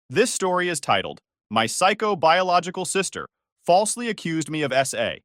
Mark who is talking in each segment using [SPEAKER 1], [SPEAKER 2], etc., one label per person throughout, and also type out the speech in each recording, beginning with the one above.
[SPEAKER 1] This story is titled, My Psycho-Biological Sister Falsely Accused Me of SA.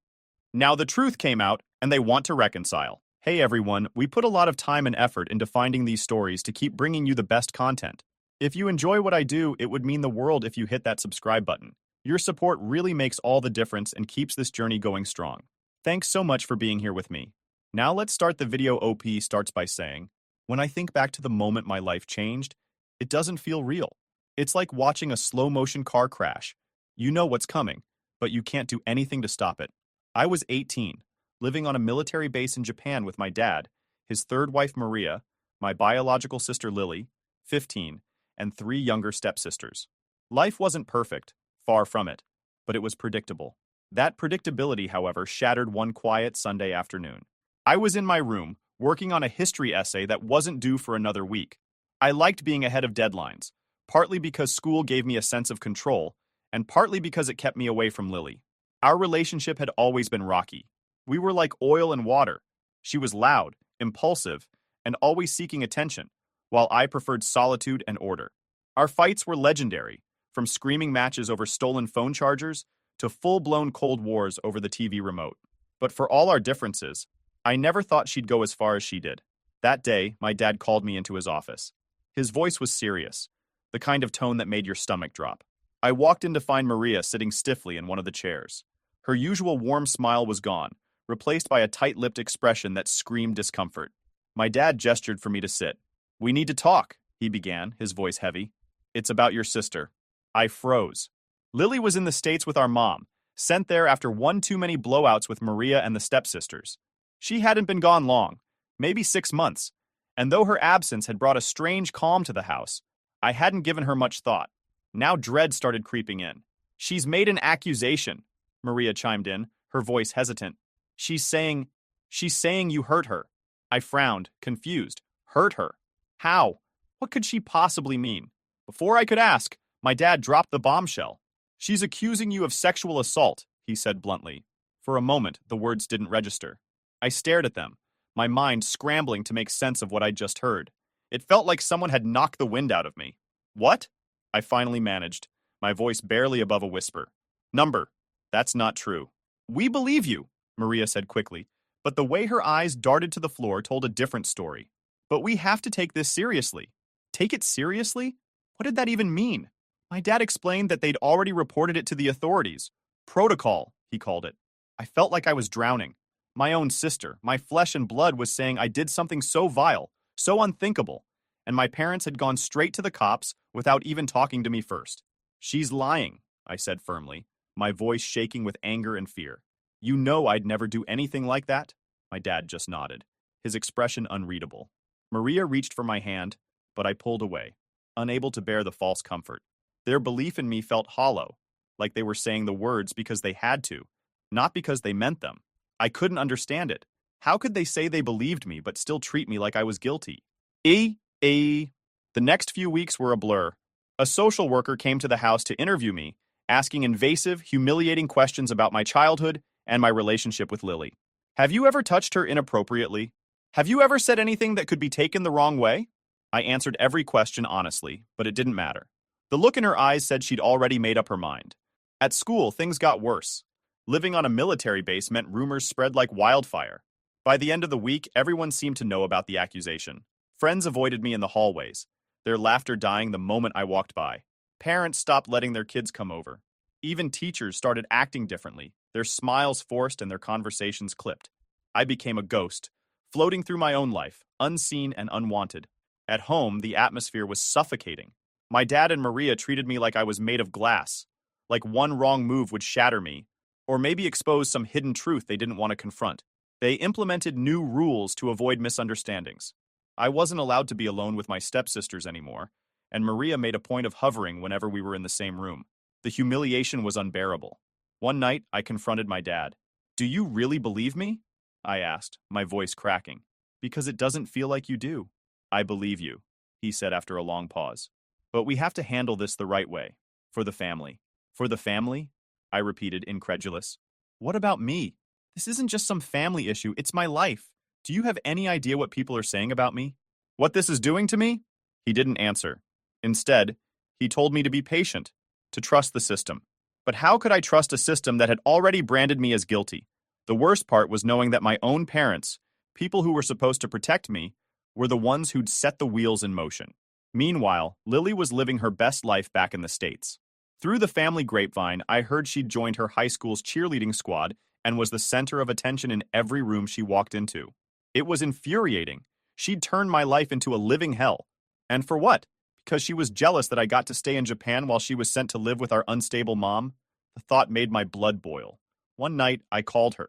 [SPEAKER 1] Now the truth came out, and they want to reconcile. Hey everyone, we put a lot of time and effort into finding these stories to keep bringing you the best content. If you enjoy what I do, it would mean the world if you hit that subscribe button. Your support really makes all the difference and keeps this journey going strong. Thanks so much for being here with me. Now let's start the video. OP starts by saying, when I think back to the moment my life changed, it doesn't feel real. It's like watching a slow-motion car crash. You know what's coming, but you can't do anything to stop it. I was 18, living on a military base in Japan with my dad, his third wife Maria, my biological sister Lily, 15, and 3 younger stepsisters. Life wasn't perfect, far from it, but it was predictable. That predictability, however, shattered one quiet Sunday afternoon. I was in my room, working on a history essay that wasn't due for another week. I liked being ahead of deadlines, partly because school gave me a sense of control, and partly because it kept me away from Lily. Our relationship had always been rocky. We were like oil and water. She was loud, impulsive, and always seeking attention, while I preferred solitude and order. Our fights were legendary, from screaming matches over stolen phone chargers to full-blown Cold Wars over the TV remote. But for all our differences, I never thought she'd go as far as she did. That day, my dad called me into his office. His voice was serious, the kind of tone that made your stomach drop. I walked in to find Maria sitting stiffly in one of the chairs. Her usual warm smile was gone, replaced by a tight-lipped expression that screamed discomfort. My dad gestured for me to sit. "We need to talk," he began, his voice heavy. "It's about your sister." I froze. Lily was in the States with our mom, sent there after one too many blowouts with Maria and the stepsisters. She hadn't been gone long, maybe 6 months, and though her absence had brought a strange calm to the house, I hadn't given her much thought. Now dread started creeping in. "She's made an accusation," Maria chimed in, her voice hesitant. She's saying you hurt her." I frowned, confused. Hurt her? How? What could she possibly mean? Before I could ask, my dad dropped the bombshell. "She's accusing you of sexual assault," he said bluntly. For a moment, the words didn't register. I stared at them, my mind scrambling to make sense of what I'd just heard. It felt like someone had knocked the wind out of me. "What?" I finally managed, my voice barely above a whisper. "Number. That's not true." "We believe you," Maria said quickly, but the way her eyes darted to the floor told a different story. "But we have to take this seriously." Take it seriously? What did that even mean? My dad explained that they'd already reported it to the authorities. Protocol, he called it. I felt like I was drowning. My own sister, my flesh and blood, was saying I did something so vile, so unthinkable, and my parents had gone straight to the cops without even talking to me first. "She's lying," I said firmly, my voice shaking with anger and fear. "You know I'd never do anything like that?" My dad just nodded, his expression unreadable. Maria reached for my hand, but I pulled away, unable to bear the false comfort. Their belief in me felt hollow, like they were saying the words because they had to, not because they meant them. I couldn't understand it. How could they say they believed me but still treat me like I was guilty? The next few weeks were a blur. A social worker came to the house to interview me, asking invasive, humiliating questions about my childhood and my relationship with Lily. "Have you ever touched her inappropriately? Have you ever said anything that could be taken the wrong way?" I answered every question honestly, but it didn't matter. The look in her eyes said she'd already made up her mind. At school, things got worse. Living on a military base meant rumors spread like wildfire. By the end of the week, everyone seemed to know about the accusation. Friends avoided me in the hallways, their laughter dying the moment I walked by. Parents stopped letting their kids come over. Even teachers started acting differently, their smiles forced and their conversations clipped. I became a ghost, floating through my own life, unseen and unwanted. At home, the atmosphere was suffocating. My dad and Maria treated me like I was made of glass, like one wrong move would shatter me, or maybe expose some hidden truth they didn't want to confront. They implemented new rules to avoid misunderstandings. I wasn't allowed to be alone with my stepsisters anymore, and Maria made a point of hovering whenever we were in the same room. The humiliation was unbearable. One night, I confronted my dad. "Do you really believe me?" I asked, my voice cracking. "Because it doesn't feel like you do." "I believe you," he said after a long pause. "But we have to handle this the right way. For the family." "For the family?" I repeated, incredulous. "What about me? This isn't just some family issue, it's my life. Do you have any idea what people are saying about me? What this is doing to me?" He didn't answer. Instead, He told me to be patient, to trust the system. But how could I trust a system that had already branded me as guilty? The worst part was knowing that my own parents, people who were supposed to protect me, were the ones who'd set the wheels in motion. Meanwhile, Lily was living her best life back in the States. Through the family grapevine, I heard she'd joined her high school's cheerleading squad and was the center of attention in every room she walked into. It was infuriating. She'd turned my life into a living hell. And for what? Because she was jealous that I got to stay in Japan while she was sent to live with our unstable mom? The thought made my blood boil. One night, I called her.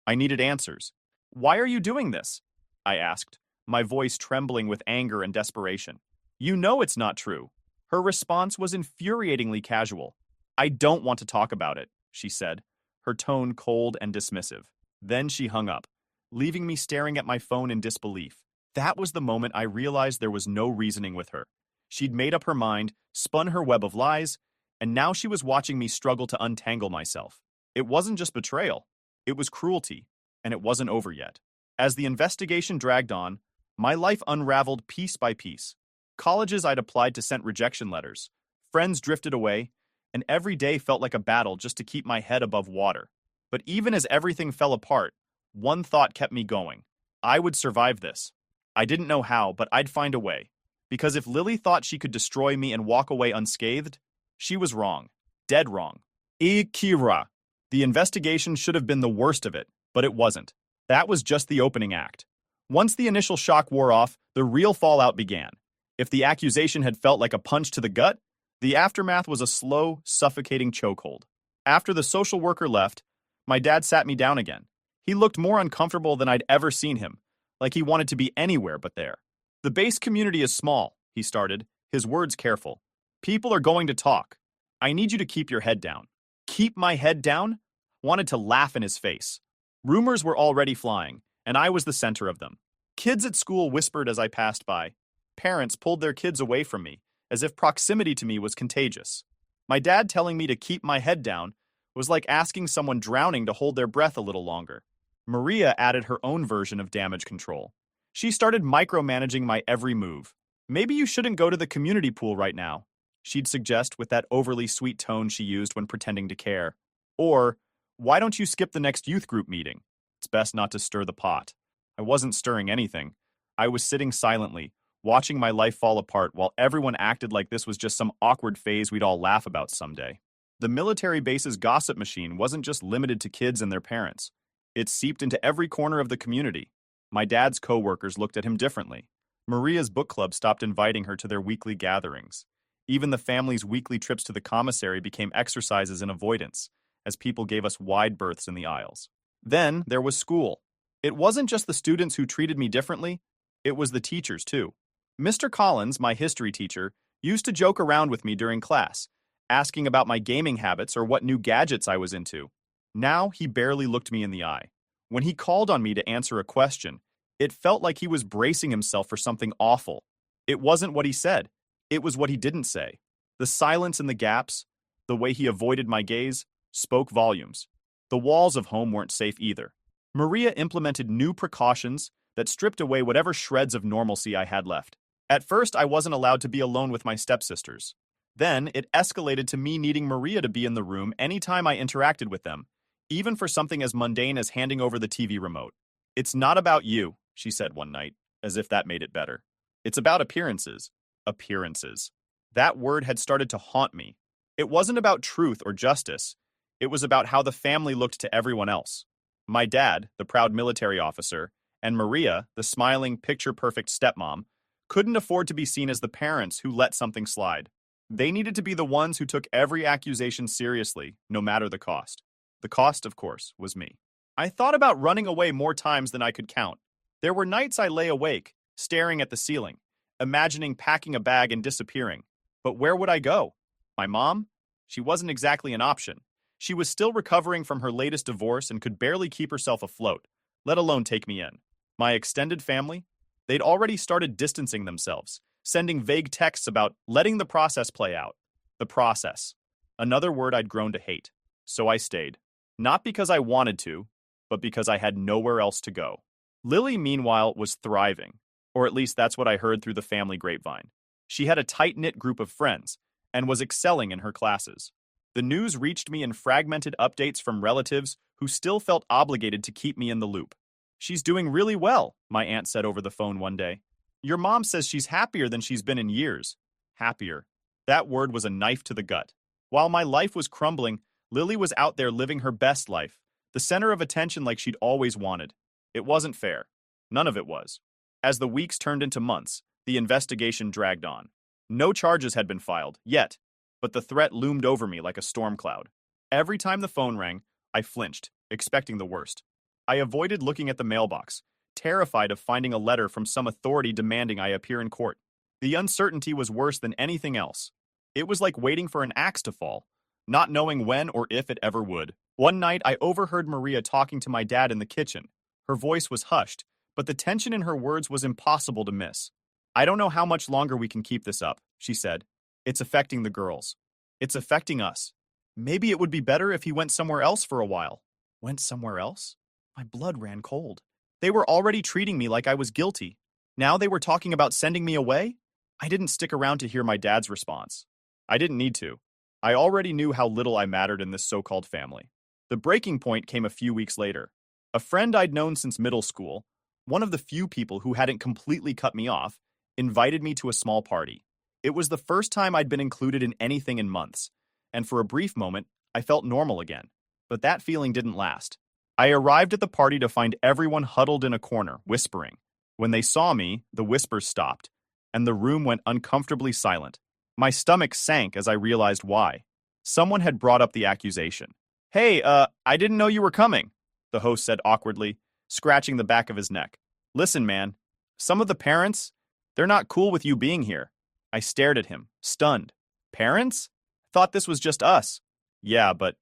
[SPEAKER 1] I needed answers. "Why are you doing this?" I asked, my voice trembling with anger and desperation. "You know it's not true." Her response was infuriatingly casual. "I don't want to talk about it," she said, her tone cold and dismissive. Then she hung up, leaving me staring at my phone in disbelief. That was the moment I realized there was no reasoning with her. She'd made up her mind, spun her web of lies, and now she was watching me struggle to untangle myself. It wasn't just betrayal. It was cruelty, and it wasn't over yet. As the investigation dragged on, my life unraveled piece by piece. Colleges I'd applied to sent rejection letters. Friends drifted away, and every day felt like a battle just to keep my head above water. But even as everything fell apart, one thought kept me going. I would survive this. I didn't know how, but I'd find a way. Because if Lily thought she could destroy me and walk away unscathed, she was wrong. Dead wrong. Kira. The investigation should have been the worst of it, but it wasn't. That was just the opening act. Once the initial shock wore off, the real fallout began. If the accusation had felt like a punch to the gut, the aftermath was a slow, suffocating chokehold. After the social worker left, my dad sat me down again. He looked more uncomfortable than I'd ever seen him, like he wanted to be anywhere but there. "The base community is small," he started, his words careful. "People are going to talk. I need you to keep your head down." Keep my head down? Wanted to laugh in his face. Rumors were already flying, and I was the center of them. Kids at school whispered as I passed by. Parents pulled their kids away from me, as if proximity to me was contagious. My dad telling me to keep my head down was like asking someone drowning to hold their breath a little longer. Maria added her own version of damage control. She started micromanaging my every move. "Maybe you shouldn't go to the community pool right now," she'd suggest with that overly sweet tone she used when pretending to care. Or, "Why don't you skip the next youth group meeting? It's best not to stir the pot." I wasn't stirring anything. I was sitting silently, watching my life fall apart while everyone acted like this was just some awkward phase we'd all laugh about someday. The military base's gossip machine wasn't just limited to kids and their parents. It seeped into every corner of the community. My dad's co-workers looked at him differently. Maria's book club stopped inviting her to their weekly gatherings. Even the family's weekly trips to the commissary became exercises in avoidance, as people gave us wide berths in the aisles. Then there was school. It wasn't just the students who treated me differently, it was the teachers too. Mr. Collins, my history teacher, used to joke around with me during class, asking about my gaming habits or what new gadgets I was into. Now he barely looked me in the eye. When he called on me to answer a question, it felt like he was bracing himself for something awful. It wasn't what he said. It was what he didn't say. The silence and the gaps, the way he avoided my gaze, spoke volumes. The walls of home weren't safe either. Maria implemented new precautions that stripped away whatever shreds of normalcy I had left. At first, I wasn't allowed to be alone with my stepsisters. Then, it escalated to me needing Maria to be in the room anytime I interacted with them, even for something as mundane as handing over the TV remote. "It's not about you," she said one night, as if that made it better. "It's about appearances." Appearances. That word had started to haunt me. It wasn't about truth or justice. It was about how the family looked to everyone else. My dad, the proud military officer, and Maria, the smiling, picture-perfect stepmom, couldn't afford to be seen as the parents who let something slide. They needed to be the ones who took every accusation seriously, no matter the cost. The cost, of course, was me. I thought about running away more times than I could count. There were nights I lay awake, staring at the ceiling, imagining packing a bag and disappearing. But where would I go? My mom? She wasn't exactly an option. She was still recovering from her latest divorce and could barely keep herself afloat, let alone take me in. My extended family? They'd already started distancing themselves, sending vague texts about letting the process play out. The process. Another word I'd grown to hate. So I stayed. Not because I wanted to, but because I had nowhere else to go. Lily, meanwhile, was thriving. Or at least that's what I heard through the family grapevine. She had a tight-knit group of friends, and was excelling in her classes. The news reached me in fragmented updates from relatives who still felt obligated to keep me in the loop. "She's doing really well," my aunt said over the phone one day. "Your mom says she's happier than she's been in years." Happier. That word was a knife to the gut. While my life was crumbling, Lily was out there living her best life, the center of attention like she'd always wanted. It wasn't fair. None of it was. As the weeks turned into months, the investigation dragged on. No charges had been filed, yet, but the threat loomed over me like a storm cloud. Every time the phone rang, I flinched, expecting the worst. I avoided looking at the mailbox, terrified of finding a letter from some authority demanding I appear in court. The uncertainty was worse than anything else. It was like waiting for an axe to fall, not knowing when or if it ever would. One night, I overheard Maria talking to my dad in the kitchen. Her voice was hushed, but the tension in her words was impossible to miss. "I don't know how much longer we can keep this up," she said. "It's affecting the girls. It's affecting us. Maybe it would be better if he went somewhere else for a while." Went somewhere else? My blood ran cold. They were already treating me like I was guilty. Now they were talking about sending me away? I didn't stick around to hear my dad's response. I didn't need to. I already knew how little I mattered in this so-called family. The breaking point came a few weeks later. A friend I'd known since middle school, one of the few people who hadn't completely cut me off, invited me to a small party. It was the first time I'd been included in anything in months, and for a brief moment, I felt normal again. But that feeling didn't last. I arrived at the party to find everyone huddled in a corner, whispering. When they saw me, the whispers stopped, and the room went uncomfortably silent. My stomach sank as I realized why. Someone had brought up the accusation. "Hey, I didn't know you were coming," the host said awkwardly, scratching the back of his neck. "Listen, man, some of the parents, they're not cool with you being here." I stared at him, stunned. "Parents? Thought this was just us." "Yeah, but,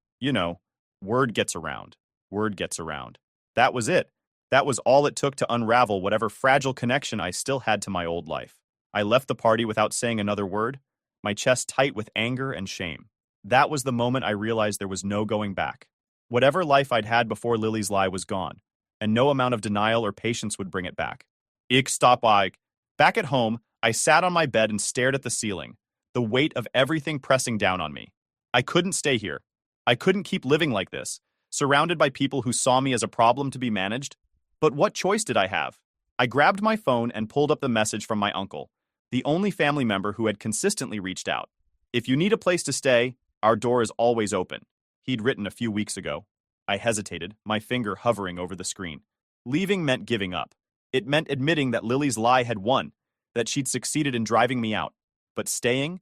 [SPEAKER 1] word gets around. Word gets around." That was it. That was all it took to unravel whatever fragile connection I still had to my old life. I left the party without saying another word, my chest tight with anger and shame. That was the moment I realized there was no going back. Whatever life I'd had before Lily's lie was gone, and no amount of denial or patience would bring it back. Ich stop I. Back at home, I sat on my bed and stared at the ceiling, the weight of everything pressing down on me. I couldn't stay here. I couldn't keep living like this, surrounded by people who saw me as a problem to be managed. But what choice did I have? I grabbed my phone and pulled up the message from my uncle, the only family member who had consistently reached out. "If you need a place to stay, our door is always open," he'd written a few weeks ago. I hesitated, my finger hovering over the screen. Leaving meant giving up. It meant admitting that Lily's lie had won, that she'd succeeded in driving me out. But staying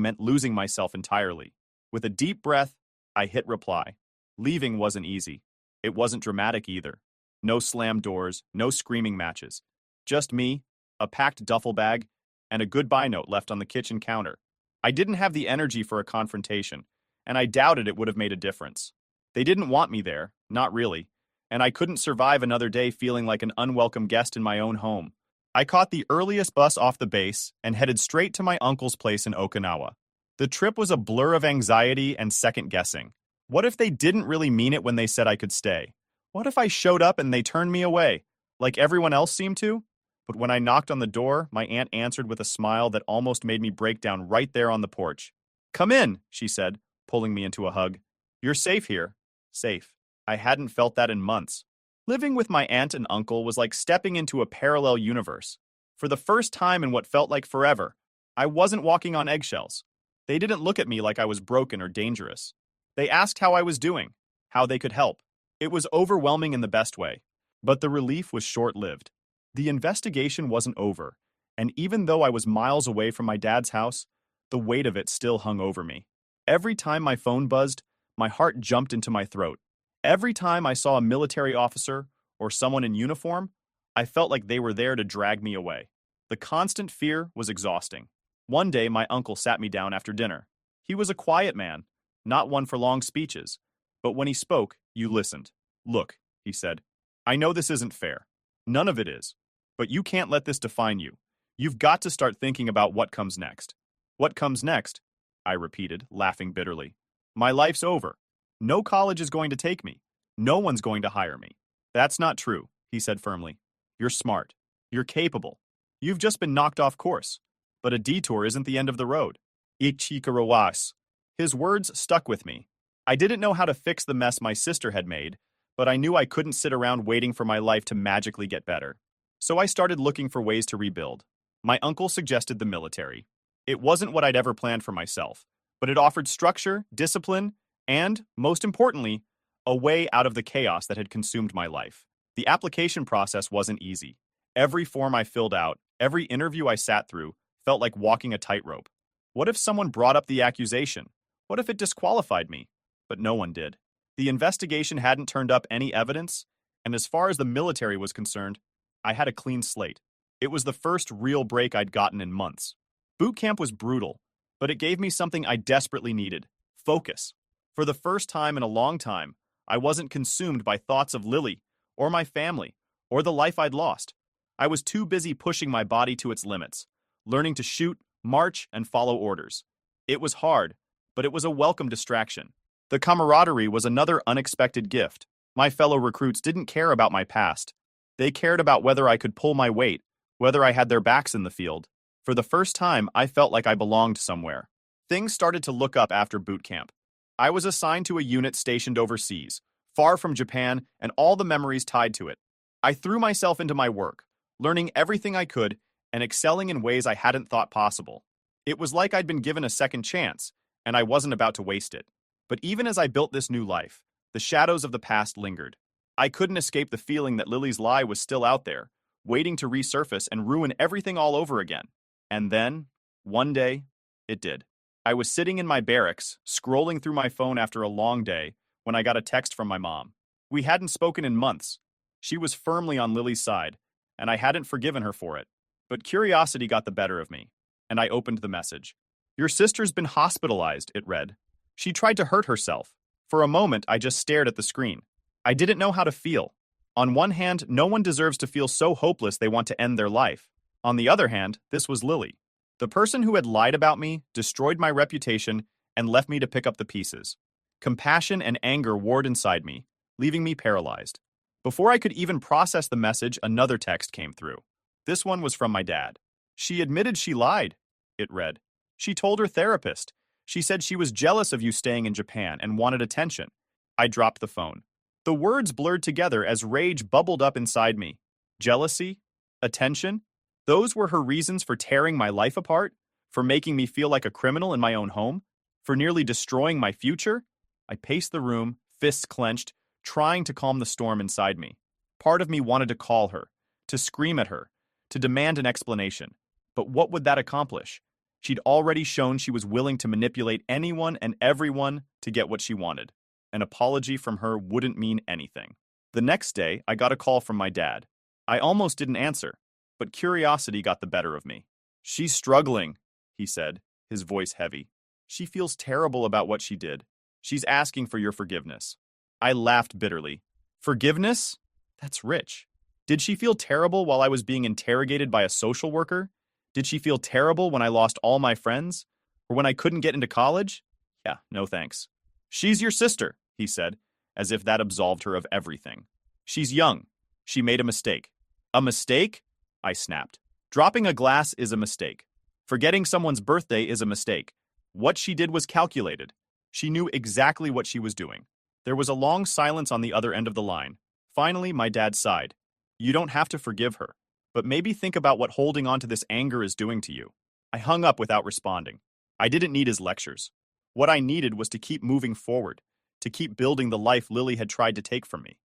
[SPEAKER 1] meant losing myself entirely. With a deep breath, I hit reply. Leaving wasn't easy. It wasn't dramatic either. No slammed doors, no screaming matches. Just me, a packed duffel bag, and a goodbye note left on the kitchen counter. I didn't have the energy for a confrontation, and I doubted it would have made a difference. They didn't want me there, not really, and I couldn't survive another day feeling like an unwelcome guest in my own home. I caught the earliest bus off the base and headed straight to my uncle's place in Okinawa. The trip was a blur of anxiety and second guessing. What if they didn't really mean it when they said I could stay? What if I showed up and they turned me away, like everyone else seemed to? But when I knocked on the door, my aunt answered with a smile that almost made me break down right there on the porch. "Come in," she said, pulling me into a hug. "You're safe here." Safe. I hadn't felt that in months. Living with my aunt and uncle was like stepping into a parallel universe. For the first time in what felt like forever, I wasn't walking on eggshells. They didn't look at me like I was broken or dangerous. They asked how I was doing, how they could help. It was overwhelming in the best way, but the relief was short-lived. The investigation wasn't over, and even though I was miles away from my dad's house, the weight of it still hung over me. Every time my phone buzzed, my heart jumped into my throat. Every time I saw a military officer or someone in uniform, I felt like they were there to drag me away. The constant fear was exhausting. One day, my uncle sat me down after dinner. He was a quiet man, not one for long speeches, but when he spoke, you listened. "Look," he said, "I know this isn't fair. None of it is. But you can't let this define you. You've got to start thinking about what comes next." "What comes next?" I repeated, laughing bitterly. "My life's over. No college is going to take me. No one's going to hire me." "That's not true," he said firmly. "You're smart. You're capable. You've just been knocked off course. But a detour isn't the end of the road. Ichikarawas. His words stuck with me. I didn't know how to fix the mess my sister had made, but I knew I couldn't sit around waiting for my life to magically get better. So I started looking for ways to rebuild. My uncle suggested the military. It wasn't what I'd ever planned for myself, but it offered structure, discipline, and, most importantly, a way out of the chaos that had consumed my life. The application process wasn't easy. Every form I filled out, every interview I sat through, felt like walking a tightrope. What if someone brought up the accusation? What if it disqualified me? But no one did. The investigation hadn't turned up any evidence, and as far as the military was concerned, I had a clean slate. It was the first real break I'd gotten in months. Boot camp was brutal, but it gave me something I desperately needed: focus. For the first time in a long time, I wasn't consumed by thoughts of Lily, or my family, or the life I'd lost. I was too busy pushing my body to its limits, learning to shoot, march, and follow orders. It was hard, but it was a welcome distraction. The camaraderie was another unexpected gift. My fellow recruits didn't care about my past. They cared about whether I could pull my weight, whether I had their backs in the field. For the first time, I felt like I belonged somewhere. Things started to look up after boot camp. I was assigned to a unit stationed overseas, far from Japan and all the memories tied to it. I threw myself into my work, learning everything I could and excelling in ways I hadn't thought possible. It was like I'd been given a second chance, and I wasn't about to waste it. But even as I built this new life, the shadows of the past lingered. I couldn't escape the feeling that Lily's lie was still out there, waiting to resurface and ruin everything all over again. And then, one day, it did. I was sitting in my barracks, scrolling through my phone after a long day, when I got a text from my mom. We hadn't spoken in months. She was firmly on Lily's side, and I hadn't forgiven her for it. But curiosity got the better of me, and I opened the message. "Your sister's been hospitalized," it read. "She tried to hurt herself." For a moment, I just stared at the screen. I didn't know how to feel. On one hand, no one deserves to feel so hopeless they want to end their life. On the other hand, this was Lily. The person who had lied about me, destroyed my reputation, and left me to pick up the pieces. Compassion and anger warred inside me, leaving me paralyzed. Before I could even process the message, another text came through. This one was from my dad. "She admitted she lied," it read. "She told her therapist. She said she was jealous of you staying in Japan and wanted attention." I dropped the phone. The words blurred together as rage bubbled up inside me. Jealousy? Attention? Those were her reasons for tearing my life apart? For making me feel like a criminal in my own home? For nearly destroying my future? I paced the room, fists clenched, trying to calm the storm inside me. Part of me wanted to call her, to scream at her, to demand an explanation. But what would that accomplish? She'd already shown she was willing to manipulate anyone and everyone to get what she wanted. An apology from her wouldn't mean anything. The next day, I got a call from my dad. I almost didn't answer, but curiosity got the better of me. "She's struggling," he said, his voice heavy. "She feels terrible about what she did. She's asking for your forgiveness." I laughed bitterly. Forgiveness? That's rich. Did she feel terrible while I was being interrogated by a social worker? Did she feel terrible when I lost all my friends? Or when I couldn't get into college? Yeah, no thanks. "She's your sister," he said, as if that absolved her of everything. "She's young. She made a mistake." "A mistake?" I snapped. "Dropping a glass is a mistake. Forgetting someone's birthday is a mistake. What she did was calculated. She knew exactly what she was doing." There was a long silence on the other end of the line. Finally, my dad sighed. "You don't have to forgive her, but maybe think about what holding on to this anger is doing to you." I hung up without responding. I didn't need his lectures. What I needed was to keep moving forward, to keep building the life Lily had tried to take from me.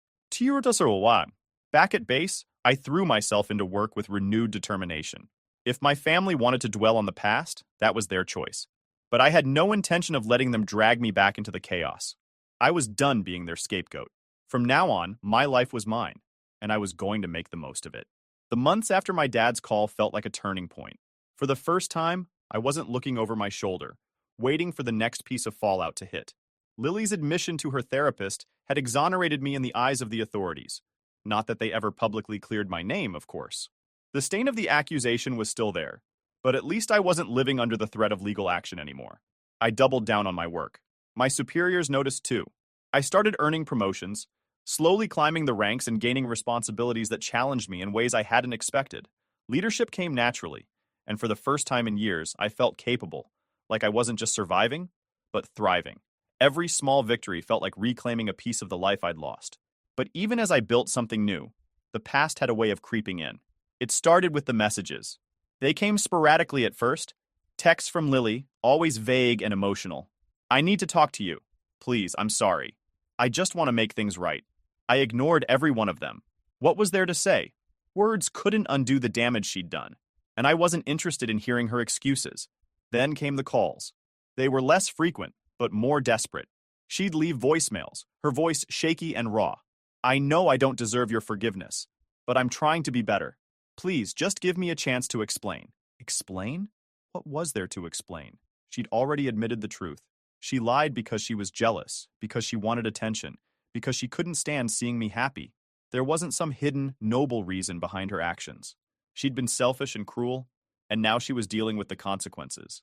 [SPEAKER 1] Back at base, I threw myself into work with renewed determination. If my family wanted to dwell on the past, that was their choice. But I had no intention of letting them drag me back into the chaos. I was done being their scapegoat. From now on, my life was mine, and I was going to make the most of it. The months after my dad's call felt like a turning point. For the first time, I wasn't looking over my shoulder, waiting for the next piece of fallout to hit. Lily's admission to her therapist had exonerated me in the eyes of the authorities. Not that they ever publicly cleared my name, of course. The stain of the accusation was still there, but at least I wasn't living under the threat of legal action anymore. I doubled down on my work. My superiors noticed too. I started earning promotions, slowly climbing the ranks and gaining responsibilities that challenged me in ways I hadn't expected. Leadership came naturally, and for the first time in years, I felt capable, like I wasn't just surviving, but thriving. Every small victory felt like reclaiming a piece of the life I'd lost. But even as I built something new, the past had a way of creeping in. It started with the messages. They came sporadically at first. Texts from Lily, always vague and emotional. I need to talk to you. Please, I'm sorry. I just want to make things right. I ignored every one of them. What was there to say? Words couldn't undo the damage she'd done, and I wasn't interested in hearing her excuses. Then came the calls. They were less frequent, but more desperate. She'd leave voicemails, her voice shaky and raw. I know I don't deserve your forgiveness, but I'm trying to be better. Please, just give me a chance to explain. Explain? What was there to explain? She'd already admitted the truth. She lied because she was jealous, because she wanted attention, because she couldn't stand seeing me happy. There wasn't some hidden, noble reason behind her actions. She'd been selfish and cruel, and now she was dealing with the consequences.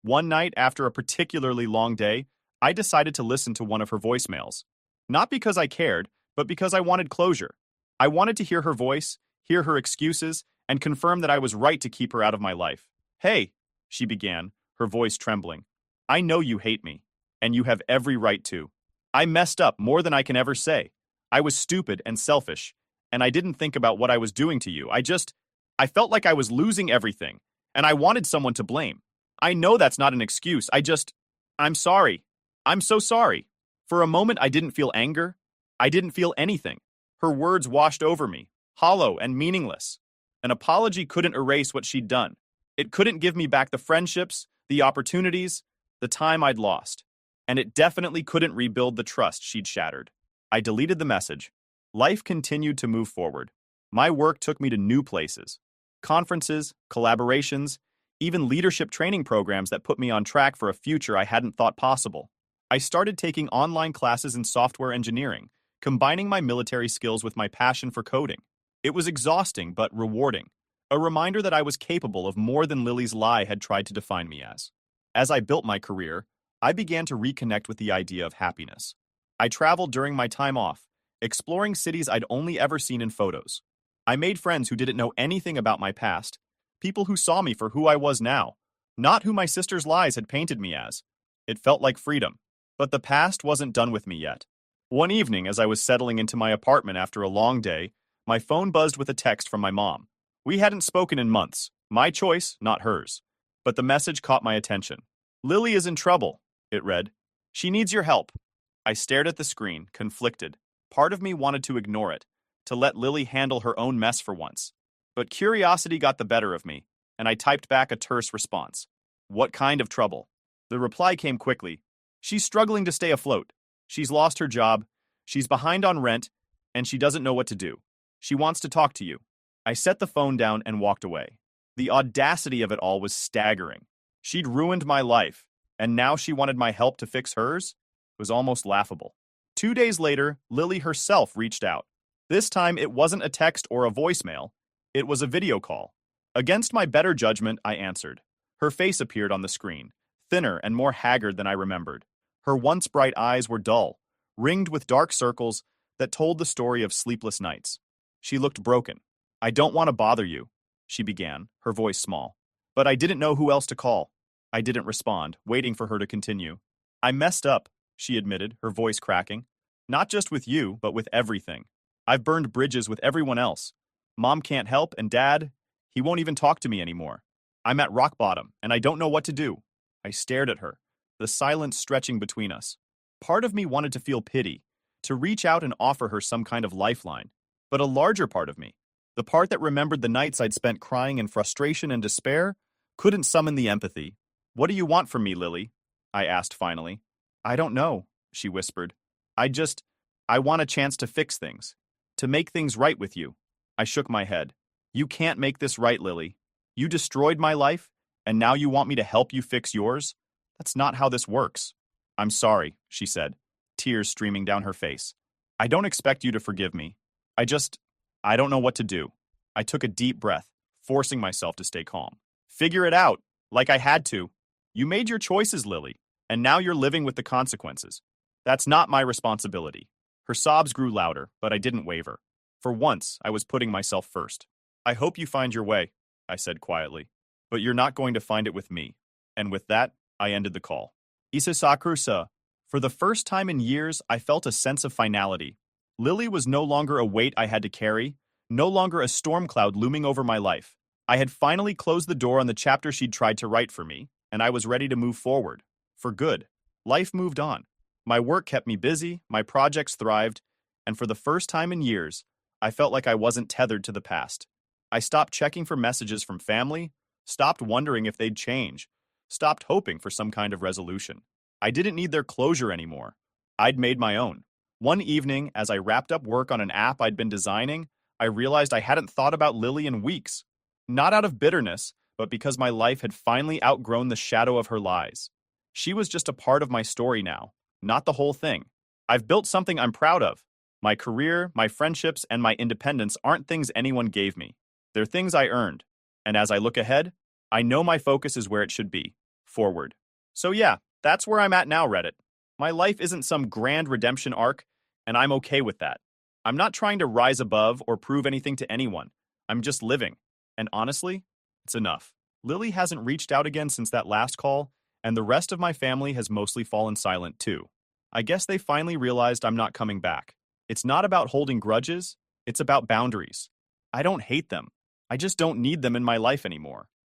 [SPEAKER 1] One night after a particularly long day, I decided to listen to one of her voicemails. Not because I cared, but because I wanted closure. I wanted to hear her voice, hear her excuses, and confirm that I was right to keep her out of my life. Hey, she began, her voice trembling. I know you hate me, and you have every right to. I messed up more than I can ever say. I was stupid and selfish, and I didn't think about what I was doing to you. I felt like I was losing everything, and I wanted someone to blame. I know that's not an excuse. I'm sorry. I'm so sorry. For a moment, I didn't feel anger. I didn't feel anything. Her words washed over me, hollow and meaningless. An apology couldn't erase what she'd done. It couldn't give me back the friendships, the opportunities, the time I'd lost. And it definitely couldn't rebuild the trust she'd shattered. I deleted the message. Life continued to move forward. My work took me to new places. Conferences, collaborations, even leadership training programs that put me on track for a future I hadn't thought possible. I started taking online classes in software engineering, combining my military skills with my passion for coding. It was exhausting but rewarding, a reminder that I was capable of more than Lily's lie had tried to define me as. As I built my career, I began to reconnect with the idea of happiness. I traveled during my time off, exploring cities I'd only ever seen in photos. I made friends who didn't know anything about my past, people who saw me for who I was now, not who my sister's lies had painted me as. It felt like freedom. But the past wasn't done with me yet. One evening, as I was settling into my apartment after a long day, my phone buzzed with a text from my mom. We hadn't spoken in months. My choice, not hers. But the message caught my attention. Lily is in trouble, it read. She needs your help. I stared at the screen, conflicted. Part of me wanted to ignore it, to let Lily handle her own mess for once. But curiosity got the better of me, and I typed back a terse response. What kind of trouble? The reply came quickly. She's struggling to stay afloat. She's lost her job, she's behind on rent, and she doesn't know what to do. She wants to talk to you. I set the phone down and walked away. The audacity of it all was staggering. She'd ruined my life, and now she wanted my help to fix hers? It was almost laughable. 2 days later, Lily herself reached out. This time, it wasn't a text or a voicemail. It was a video call. Against my better judgment, I answered. Her face appeared on the screen, thinner and more haggard than I remembered. Her once bright eyes were dull, ringed with dark circles that told the story of sleepless nights. She looked broken. I don't want to bother you, she began, her voice small. But I didn't know who else to call. I didn't respond, waiting for her to continue. I messed up, she admitted, her voice cracking. Not just with you, but with everything. I've burned bridges with everyone else. Mom can't help, and Dad, he won't even talk to me anymore. I'm at rock bottom, and I don't know what to do. I stared at her, the silence stretching between us. Part of me wanted to feel pity, to reach out and offer her some kind of lifeline. But a larger part of me, the part that remembered the nights I'd spent crying in frustration and despair, couldn't summon the empathy. What do you want from me, Lily? I asked finally. I don't know, she whispered. I want a chance to fix things, to make things right with you. I shook my head. You can't make this right, Lily. You destroyed my life, and now you want me to help you fix yours? That's not how this works. I'm sorry, she said, tears streaming down her face. I don't expect you to forgive me. I don't know what to do. I took a deep breath, forcing myself to stay calm. Figure it out, like I had to. You made your choices, Lily, and now you're living with the consequences. That's not my responsibility. Her sobs grew louder, but I didn't waver. For once, I was putting myself first. I hope you find your way, I said quietly. But you're not going to find it with me. And with that, I ended the call. Isasakusa, for the first time in years, I felt a sense of finality. Lily was no longer a weight I had to carry, no longer a storm cloud looming over my life. I had finally closed the door on the chapter she'd tried to write for me, and I was ready to move forward. For good. Life moved on. My work kept me busy, my projects thrived, and for the first time in years, I felt like I wasn't tethered to the past. I stopped checking for messages from family, stopped wondering if they'd change, stopped hoping for some kind of resolution. I didn't need their closure anymore. I'd made my own. One evening, as I wrapped up work on an app I'd been designing, I realized I hadn't thought about Lily in weeks. Not out of bitterness, but because my life had finally outgrown the shadow of her lies. She was just a part of my story now, not the whole thing. I've built something I'm proud of. My career, my friendships, and my independence aren't things anyone gave me. They're things I earned. And as I look ahead, I know my focus is where it should be, forward. So yeah, that's where I'm at now, Reddit. My life isn't some grand redemption arc, and I'm okay with that. I'm not trying to rise above or prove anything to anyone. I'm just living. And honestly, it's enough. Lily hasn't reached out again since that last call, and the rest of my family has mostly fallen silent too. I guess they finally realized I'm not coming back. It's not about holding grudges, it's about boundaries. I don't hate them. I just don't need them in my life anymore.